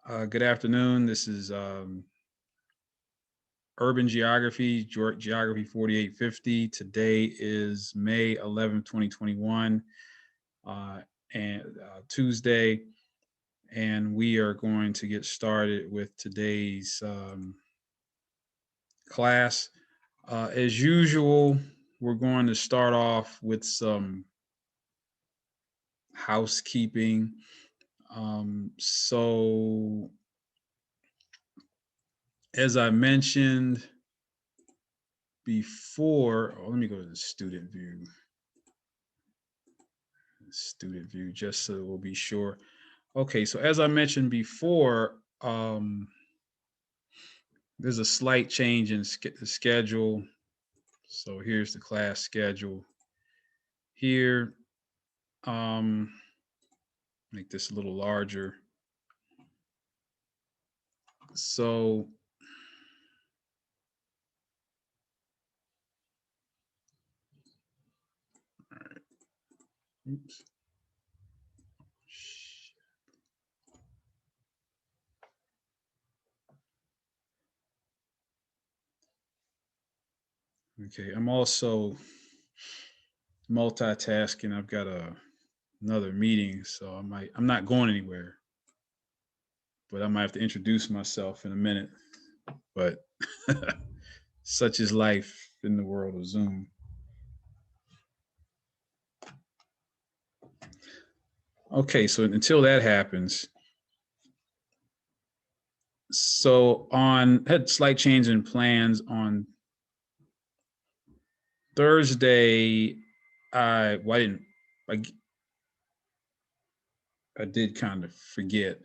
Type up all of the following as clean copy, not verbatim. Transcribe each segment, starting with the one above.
Good afternoon. This is Urban Geography, Geography 4850. Today is May 11th, 2021, and Tuesday, and we are going to get started with today's class. As usual, we're going to start off with some housekeeping. So, as I mentioned before, let me go to the student view just so we'll be sure. Okay, so as I mentioned before, there's a slight change in the schedule. So here's the class schedule here. Make this a little larger. So oops. Okay, I'm also multitasking. I've got another meeting, so I'm not going anywhere, but I might have to introduce myself in a minute. But such is life in the world of Zoom. Okay, so until that happens, so on had slight change in plans on Thursday. I didn't I, I did kind of forget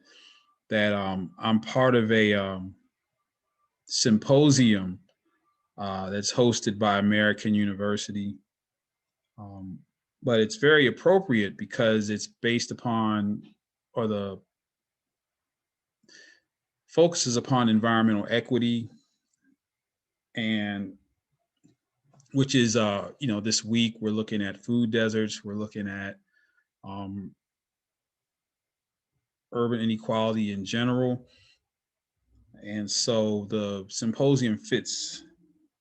that I'm part of a symposium that's hosted by American University. Um, but it's very appropriate because it's based upon, or the focuses upon environmental equity, and which is this week we're looking at food deserts, we're looking at um, urban inequality in general, and so the symposium fits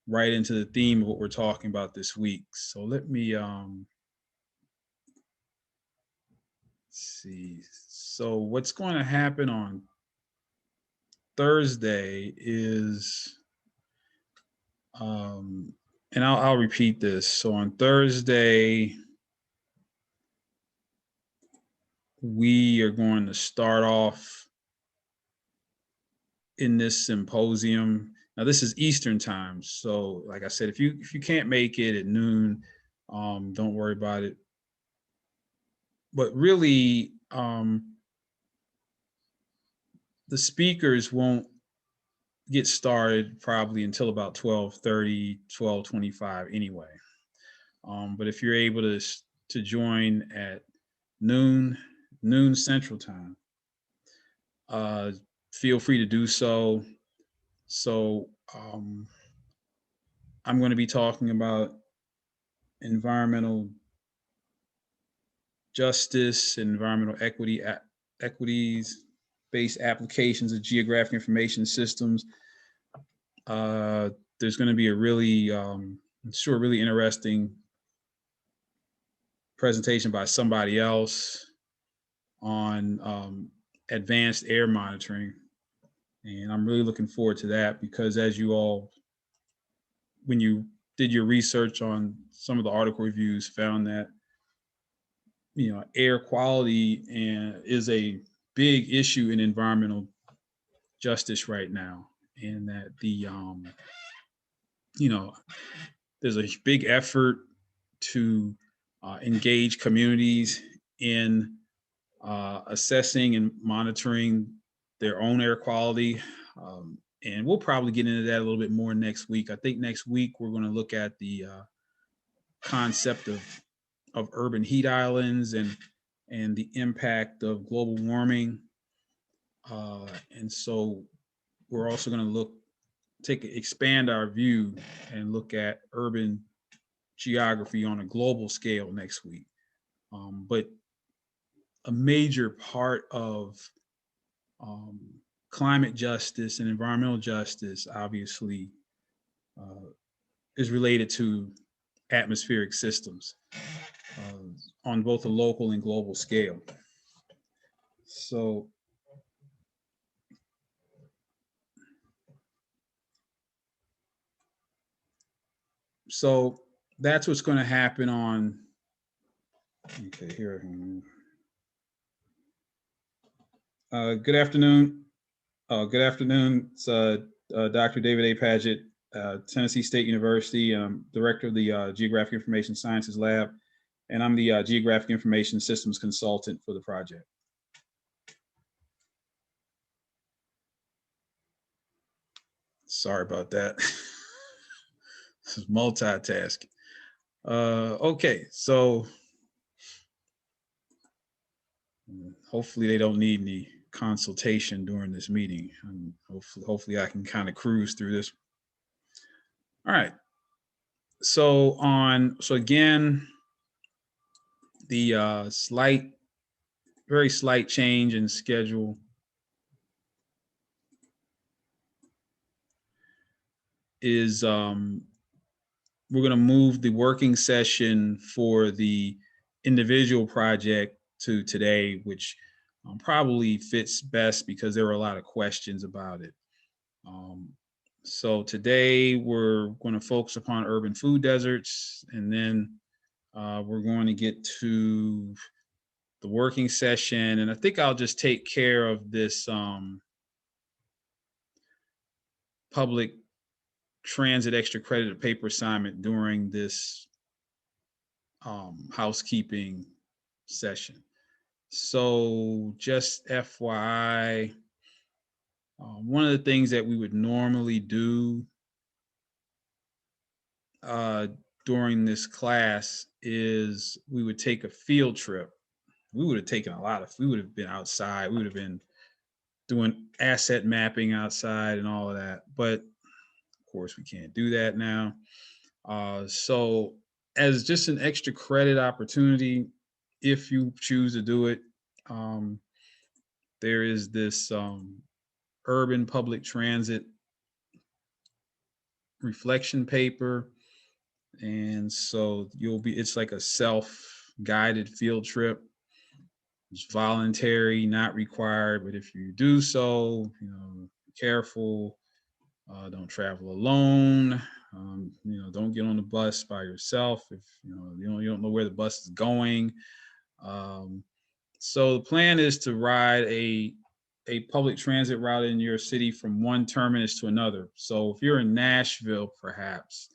right into the theme of what we're talking about this week. So let me see. So what's going to happen on Thursday is, and I'll repeat this. So on Thursday, we are going to start off in this symposium. Now this is Eastern time, so like I said, if you can't make it at noon, don't worry about it. But really, the speakers won't get started probably until about 12:30, 12:25 anyway. But if you're able to join at noon, noon Central Time, uh, feel free to do so. So I'm going to be talking about environmental justice, environmental equities, based applications of geographic information systems. Uh, there's going to be a really, I'm sure, really interesting presentation by somebody else on advanced air monitoring. And I'm really looking forward to that because, as you all, when you did your research on some of the article reviews, found that air quality is a big issue in environmental justice right now, and that you know there's a big effort to engage communities in assessing and monitoring their own air quality. And we'll probably get into that a little bit more next week. I think next week we're going to look at the concept of urban heat islands and the impact of global warming. And so we're also going to expand our view and look at urban geography on a global scale next week. But a major part of climate justice and environmental justice obviously is related to atmospheric systems on both a local and global scale. So that's what's going to happen on, okay, here. Good afternoon. Good afternoon. It's Dr. David A. Paget, Tennessee State University, director of the Geographic Information Sciences Lab, and I'm the Geographic Information Systems Consultant for the project. Sorry about that. This is multitasking. Okay, so hopefully they don't need any consultation during this meeting. And hopefully I can kind of cruise through this. All right. So again, the very slight change in schedule is we're going to move the working session for the individual project to today, which probably fits best because there were a lot of questions about it. So today we're going to focus upon urban food deserts, and then we're going to get to the working session. And I think I'll just take care of this public transit extra credit paper assignment during this housekeeping session. So just FYI, one of the things that we would normally do during this class is we would take a field trip. We would have taken we would have been outside. We would have been doing asset mapping outside and all of that. But of course, we can't do that now. So as just an extra credit opportunity, if you choose to do it, there is this urban public transit reflection paper. And so it's like a self-guided field trip. It's voluntary, not required, but if you do so, be careful. Don't travel alone. Don't get on the bus by yourself if you don't know where the bus is going. So the plan is to ride a public transit route in your city from one terminus to another. So if you're in Nashville, perhaps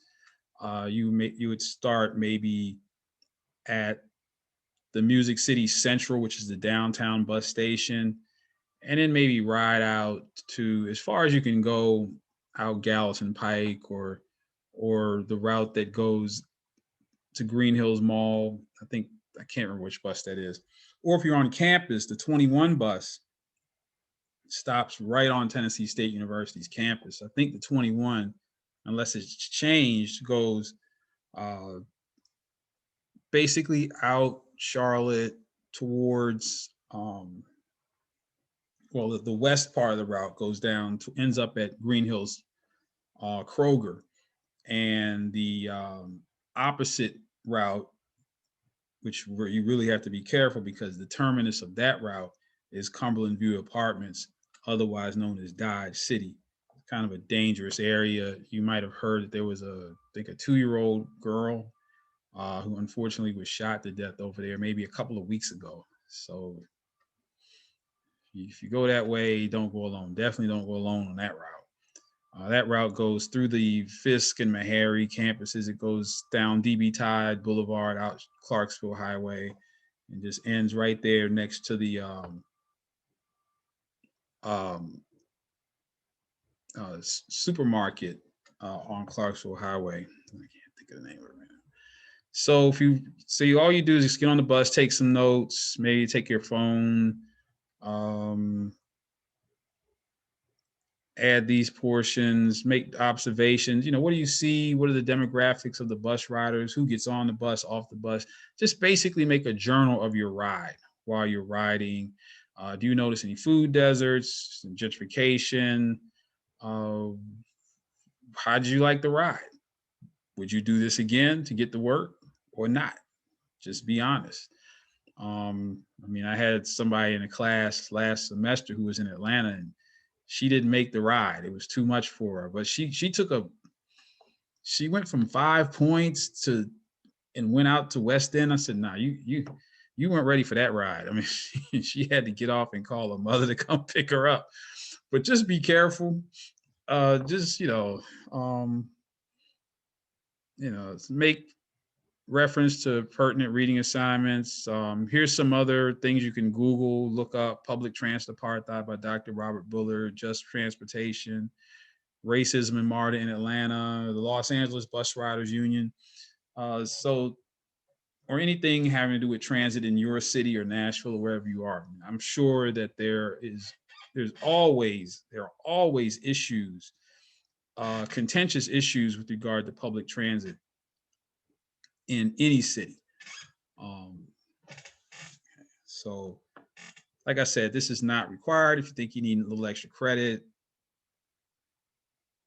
you would start maybe at the Music City Central, which is the downtown bus station, and then maybe ride out to as far as you can go out Gallatin Pike or the route that goes to Green Hills Mall. I can't remember which bus that is. Or if you're on campus, the 21 bus stops right on Tennessee State University's campus. I think the 21, unless it's changed, goes basically out Charlotte towards the west part of the route goes down to ends up at Green Hills Kroger, and the opposite route, where you really have to be careful because the terminus of that route is Cumberland View Apartments, otherwise known as Dodge City. Kind of a dangerous area. You might have heard that there was a 2-year-old girl who unfortunately was shot to death over there maybe a couple of weeks ago. So if you go that way, don't go alone. Definitely don't go alone on that route. That route goes through the Fisk and Meharry campuses. It goes down DB Tide Boulevard, out Clarksville Highway, and just ends right there next to the supermarket on Clarksville Highway. I can't think of the name of it right now. So all you do is just get on the bus, take some notes, maybe take your phone, add these portions, make observations. What do you see? What are the demographics of the bus riders? Who gets on the bus, off the bus? Just basically make a journal of your ride while you're riding. Do you notice any food deserts, gentrification? Uh, how did you like the ride? Would you do this again to get to work or not? Just be honest. I mean, I had somebody in a class last semester who was in Atlanta, and she didn't make the ride. It was too much for her. But she went from 5 points to and went out to West End. I said, "Nah, you weren't ready for that ride." I mean, she had to get off and call her mother to come pick her up. But just be careful. Just make reference to pertinent reading assignments. Here's some other things you can Google, look up: Public Transit Apartheid by Dr. Robert Bullard, Just Transportation, Racism in MARTA in Atlanta, the Los Angeles Bus Riders Union. Or anything having to do with transit in your city or Nashville or wherever you are. I'm sure that there are always issues, contentious issues with regard to public transit in any city. So, like I said, this is not required. If you think you need a little extra credit,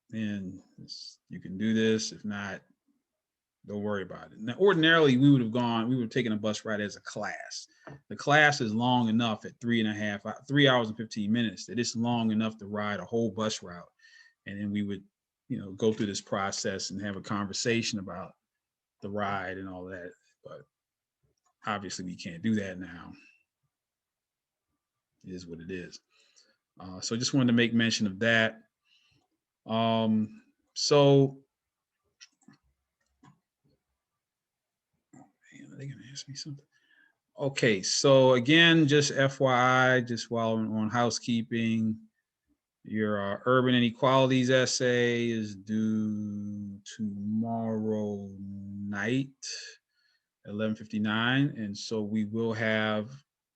then you can do this. If not, don't worry about it. Now, ordinarily, we would have taken a bus ride as a class. The class is long enough at 3 hours and 15 minutes that it's long enough to ride a whole bus route. And then we would, go through this process and have a conversation about the ride and all that. But obviously, we can't do that now. It is what it is. So just wanted to make mention of that. So, are they going to ask me something? Okay, so again, just FYI, just while I'm on housekeeping, your urban inequalities essay is due tomorrow night, 11:59, and so we will have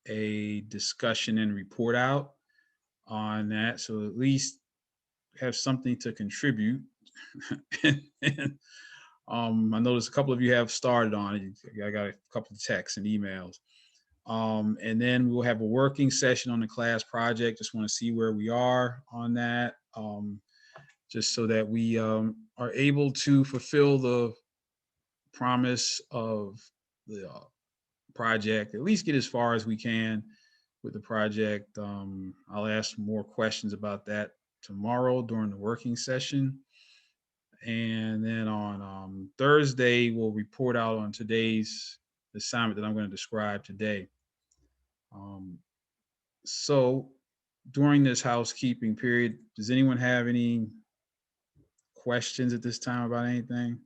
a discussion and report out on that. So at least have something to contribute. and, I noticed a couple of you have started on it. I got a couple of texts and emails. And then we'll have a working session on the class project. Just want to see where we are on that, just so that we are able to fulfill the promise of the project, at least get as far as we can with the project. I'll ask more questions about that tomorrow during the working session. And then on Thursday, we'll report out on today's assignment that I'm going to describe today. So during this housekeeping period, does anyone have any questions at this time about anything?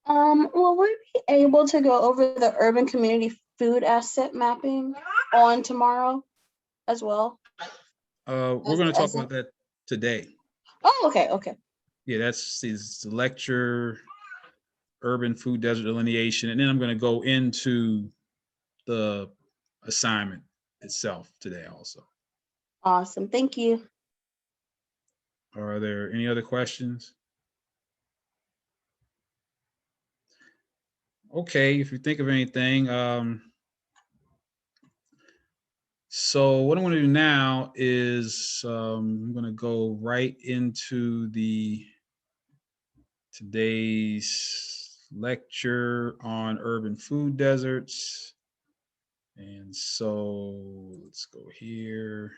Will we be able to go over the urban community food asset mapping on tomorrow as well? We're going to talk about that today. Oh, okay. Yeah, that's the lecture, urban food desert delineation, and then I'm going to go into the assignment itself today also. Awesome, thank you. Are there any other questions? Okay, if you think of anything. So what I'm going to do now is I'm going to go right into today's lecture on urban food deserts. And so let's go here.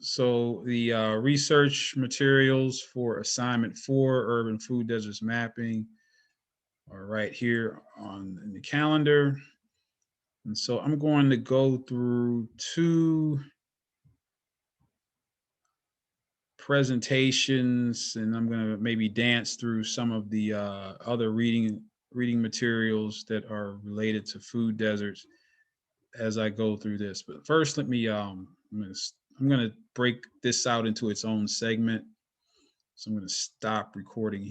So the research materials for assignment 4, urban food deserts mapping, are right here in the calendar. And so I'm going to go through 2 presentations, and I'm going to maybe dance through some of the other reading materials that are related to food deserts as I go through this. But first, let me I'm going to break this out into its own segment. So I'm going to stop recording here.